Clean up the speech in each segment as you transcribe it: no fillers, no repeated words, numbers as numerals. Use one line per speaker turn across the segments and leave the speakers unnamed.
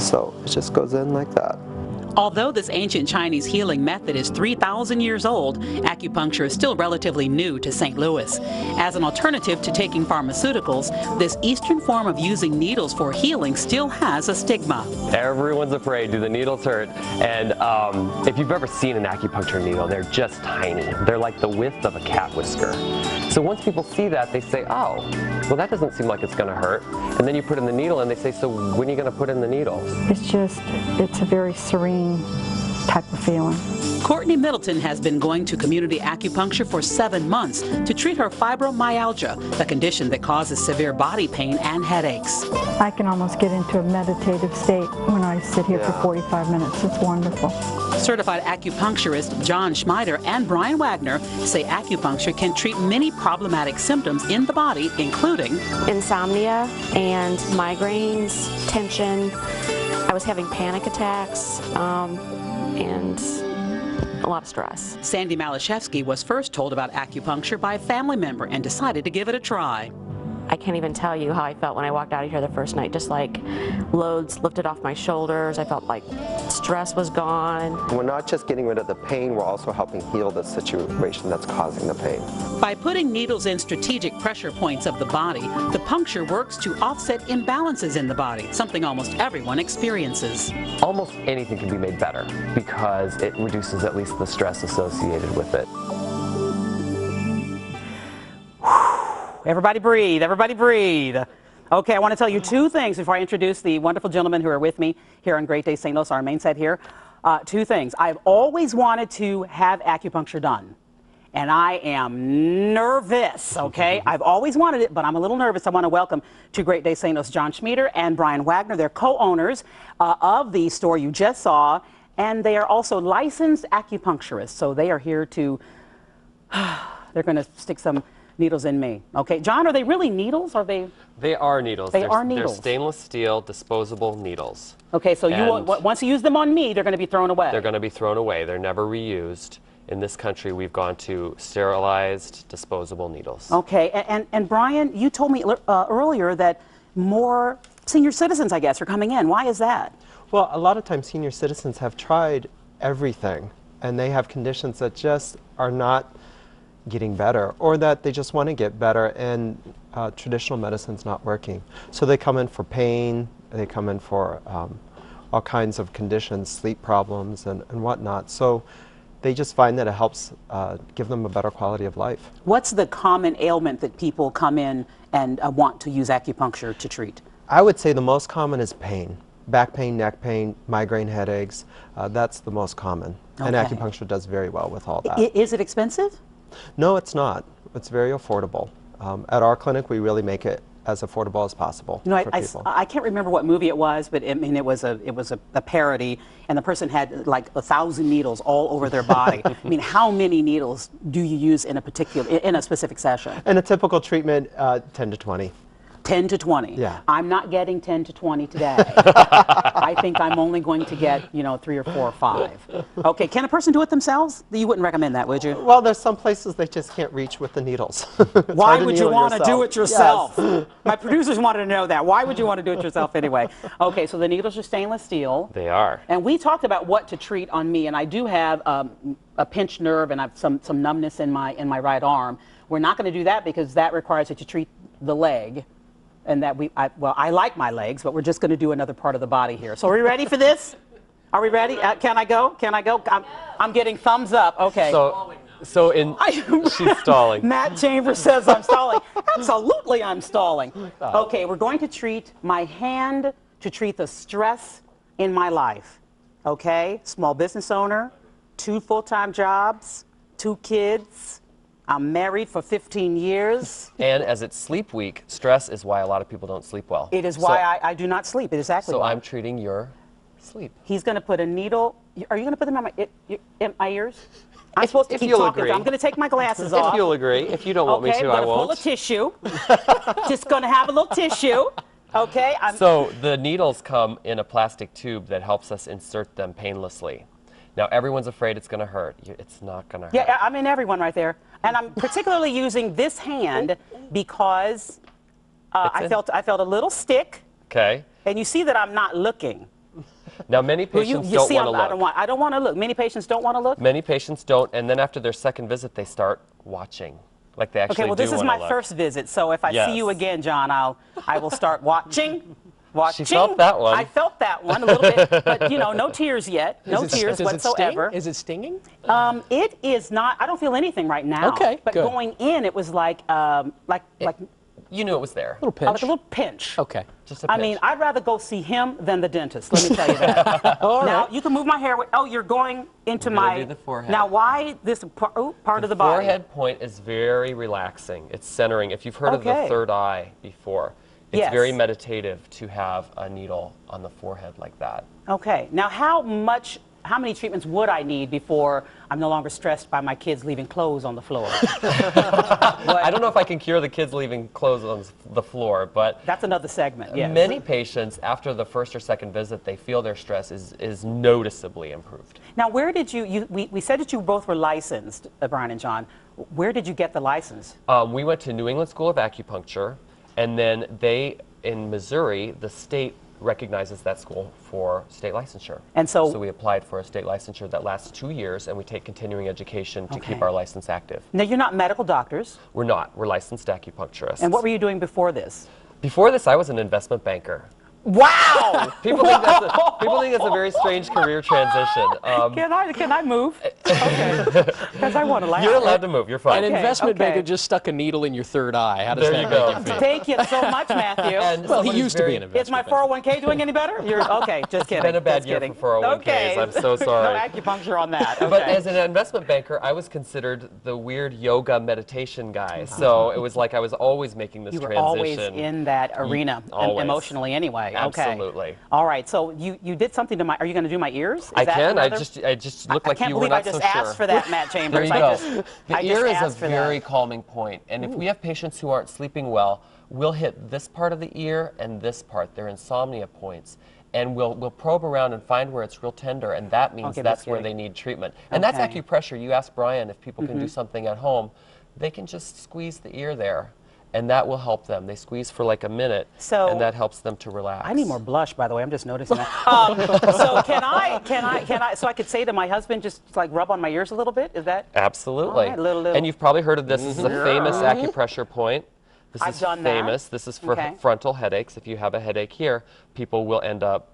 So it just goes in like that.
Although this ancient Chinese healing method is 3,000 years old, acupuncture is still relatively new to St. Louis. As an alternative to taking pharmaceuticals, this Eastern form of using needles for healing still has a stigma.
Everyone's afraid, do the needles hurt? And if you've ever seen an acupuncture needle, they're just tiny. They're like the width of a cat whisker. So once people see that, they say, oh, well, that doesn't seem like it's going to hurt. And then you put in the needle and they say, so when are you going to put in the needles?
It's a very serene type of feeling.
Courtney Middleton has been going to community acupuncture for 7 months to treat her fibromyalgia, the condition that causes severe body pain and headaches.
I can almost get into a meditative state when I sit here for 45 minutes. It's wonderful.
Certified acupuncturist John Schmeider and Brian Wagner say acupuncture can treat many problematic symptoms in the body, including
insomnia and migraines, tension. I was having panic attacks and a lot of stress.
Sandy Malashevsky was first told about acupuncture by a family member and decided to give it a try.
I can't even tell you how I felt when I walked out of here the first night, just like loads lifted off my shoulders. I felt like stress was gone.
We're not just getting rid of the pain, we're also helping heal the situation that's causing the pain.
By putting needles in strategic pressure points of the body, the puncture works to offset imbalances in the body, something almost everyone experiences.
Almost anything can be made better because it reduces at least the stress associated with it.
Everybody breathe, everybody breathe. Okay, I want to tell you two things before I introduce the wonderful gentlemen who are with me here on Great Day St. Louis, our main set here. Two things. I've always wanted to have acupuncture done, and I am nervous, okay? I've always wanted it, but I'm a little nervous. I want to welcome to Great Day St. Louis John Schmeider and Brian Wagner. They're co-owners of the store you just saw, and they are also licensed acupuncturists, so they are here to, they're going to stick some needles in me. Okay, John, are they really needles? Are they?
They are needles.
They are needles.
They're stainless steel disposable needles.
Okay, so once you use them on me, they're going to be thrown away.
They're going to be thrown away. They're never reused. In this country, we've gone to sterilized disposable needles.
Okay, and Brian, you told me earlier that more senior citizens, I guess, are coming in. Why is that?
Well, a lot of times senior citizens have tried everything, and they have conditions that just are not getting better, or that they just want to get better, and traditional medicine's not working. So they come in for pain, they come in for all kinds of conditions, sleep problems and whatnot. So they just find that it helps give them a better quality of life.
What's the common ailment that people come in and want to use acupuncture to treat?
I would say the most common is pain. Back pain, neck pain, migraine headaches, that's the most common. Okay. And acupuncture does very well with all that.
Is it expensive?
No, it's not. It's very affordable. At our clinic, we really make it as affordable as possible for people.
I can't remember what movie it was, but I mean, it was a parody, and the person had like 1,000 needles all over their body. I mean, how many needles do you use in a specific session?
In a typical treatment, 10 to 20.
10 to 20.
Yeah.
I'm not getting 10 to 20 today. I think I'm only going to get, 3 or 4 or 5. Okay, can a person do it themselves? You wouldn't recommend that, would you?
Well, there's some places they just can't reach with the needles.
Why would you want to do it yourself? Yes. My producers wanted to know that. Why would you want to do it yourself anyway? Okay, so the needles are stainless steel.
They are.
And we talked about what to treat on me, and I do have a pinched nerve and I have some numbness in my right arm. We're not going to do that because that requires that you treat the leg. And that I like my legs, but we're just going to do another part of the body here. So are we ready for this? Are we ready? Can I go? Can I go? I'm getting thumbs up. Okay.
She's stalling.
Matt Chambers says I'm stalling. Absolutely, I'm stalling. Okay, we're going to treat my hand to treat the stress in my life. Okay, small business owner, 2 full-time jobs, 2 kids. I'm married for 15 years.
And as it's sleep week, stress is why a lot of people don't sleep well.
It is why I do not sleep. It is exactly why.
So I'm treating your sleep.
He's going to put a needle. Are you going to put them in my ears? I'm supposed to keep talking. I'm going to take my glasses off.
If you'll agree. If you don't want me to, I won't.
I'm going to pull a tissue. Just going to have a little tissue. Okay.
So the needles come in a plastic tube that helps us insert them painlessly. Now, everyone's afraid it's going to hurt. It's not going to hurt.
Yeah, I'm in everyone right there. And I'm particularly using this hand because I felt a little stick.
Okay.
And you see that I'm not looking.
Now, many
Well,
patients
you
don't
see,
want to look.
I don't want to look. Many patients don't want to look.
Many patients don't, and then after their second visit, they start watching. Like they actually
Okay, well, this
do
is
want
my
to look.
first visit, so if I see you
Yes.
again, John, I will start watching.
She felt that one.
I felt that one a little bit, but you know, no tears yet. No tears whatsoever.
Is it stinging?
It is not. I don't feel anything right now.
Okay,
but
good.
going in, it was like
You knew it was there.
A little pinch.
like a little pinch.
Okay.
Just a
I
pinch.
mean, I'd rather go see him than the dentist. Let me tell you that. Now you can move my hair. Oh, you're going into
We're gonna
my.
do the forehead.
Now, why this part of the body?
Forehead point is very relaxing. It's centering. If you've heard of the
Okay.
third eye before, it's
Yes.
very meditative to have a needle on the forehead like that.
Okay. Now, how many treatments would I need before I'm no longer stressed by my kids leaving clothes on the floor?
I don't know if I can cure the kids leaving clothes on the floor, but
That's another segment. Yes.
many patients, after the first or second visit, they feel their stress is noticeably improved.
Now, where did we said that you both were licensed, Brian and John. Where did you get the license?
We went to New England School of Acupuncture, and then in Missouri, the state recognizes that school for state licensure.
And so
we applied for a state licensure that lasts 2 years, and we take continuing education to keep
Okay.
our license active.
Now, you're not medical doctors.
We're not. We're licensed acupuncturists.
And what were you doing before this?
Before this, I was an investment banker.
Wow!
People think that's a very strange career transition.
Can I move? Okay. Because I want to laugh.
You're allowed to move. You're fine.
An investment
okay.
banker just stuck a needle in your third eye. How does
There
that
you
make
go.
you feel?
Thank you so much, Matthew.
And
Well, he
someone
used to be an
Is my
investment banker.
401k doing any better? Okay, just kidding.
been a bad
just
year
kidding.
for 401ks.
Okay.
I'm so sorry.
No acupuncture on that. Okay.
But as an investment banker, I was considered the weird yoga meditation guy. So it was like I was always making this
you were
transition.
always in that arena
Always.
emotionally anyway.
Absolutely.
Okay. All right. So you did something to my. Are you going to do my ears? Is
I
that
can.
another-
I just look like
I can't
you were
believe I
not
just
so sure.
asked for that, Matt
There
Chambers.
you
I
go.
just
The
I just
ear is
asked
a
for
very
that.
calming point, and if we have patients who aren't sleeping well, we'll hit this part of the ear and this part. They're insomnia points. And we'll probe around and find where it's real tender, and that means
Okay,
that's
that's
where
good.
they need treatment. And that's
Okay.
acupressure. You asked Brian if people can do something at home. They can just squeeze the ear there, and that will help them. They squeeze for like a minute,
So-
and that helps them to relax.
I need more blush, by the way. I'm just noticing that. So can I? So I could say to my husband, just like rub on my ears a little bit. Is that?
Absolutely.
All right, little-
And you've probably heard of this. This is a famous acupressure point. This
I've
is
done that.
famous. This is for
Okay.
frontal headaches. If you have a headache here, people will end up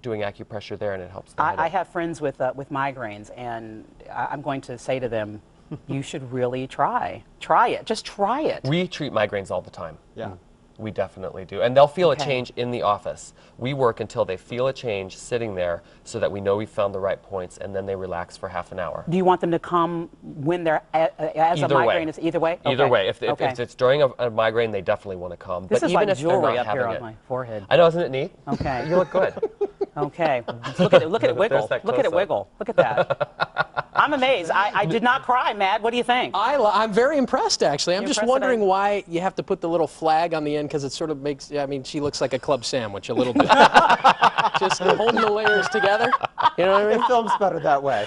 doing acupressure there, and it helps the
I
headache.
have friends with migraines, and I'm going to say to them, you should really try it. Just try it.
We treat migraines all the time.
Yeah.
We definitely do. And they'll feel
Okay.
a change in the office. We work until they feel a change sitting there so that we know we've found the right points, and then they relax for half an hour.
Do you want them to come when they're as a
Either way.
migraine is either way?
Either
Okay.
way. If
Okay.
it's during a migraine, they definitely want to come.
This
but
is
even
like
if they're
jewelry
not
up here
having
on
it.
my forehead.
I know, isn't it neat?
Okay.
You look good.
Okay. Look at it. Look at it wiggle.
There's that
Look at it
close-up.
wiggle. Look at that. I'm amazed. I did not cry, Matt. What do you think?
I'm very impressed, actually. I'm
You're
just
impressed that
wondering why you have to put the little flag on the end, because it sort of makes, I mean, she looks like a club sandwich a little bit. Just holding the layers together. You know what I mean?
It films better that way.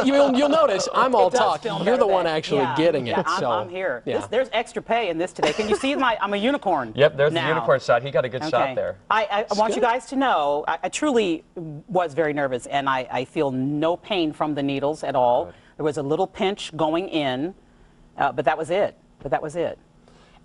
You'll notice I'm all
It does
talk.
film
You're the
better
one
than-
actually
yeah,
getting it.
yeah,
so
I'm here.
Yeah.
There's extra pay in this today. Can you see I'm a unicorn?
Yep, there's the
now.
unicorn shot. He got a good shot there.
I want you guys to know, I truly was very nervous, and I feel no pain from the needles at all.
Good.
There was a little pinch going in, but that was it.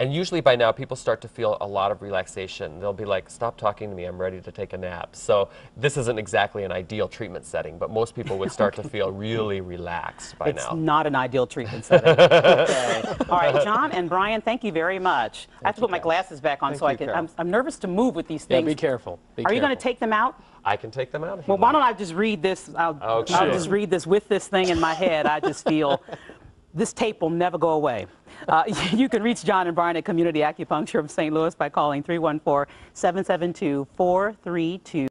And usually by now, people start to feel a lot of relaxation. They'll be like, stop talking to me, I'm ready to take a nap. So this isn't exactly an ideal treatment setting, but most people would start to feel really relaxed by
It's
now.
not an ideal treatment setting. Okay. All right, John and Brian, thank you very much. I have to put my glasses back on
Thank
so I
you,
can.
Carol.
I'm nervous to move with these
Yeah,
things.
be careful.
Are you going to take them out?
I can take them out if you
Well, why
want.
don't I just read this? I'll
sure.
just read this with this thing in my head. I just feel this tape will never go away. You can reach John and Brian at Community Acupuncture of St. Louis by calling 314-772-432.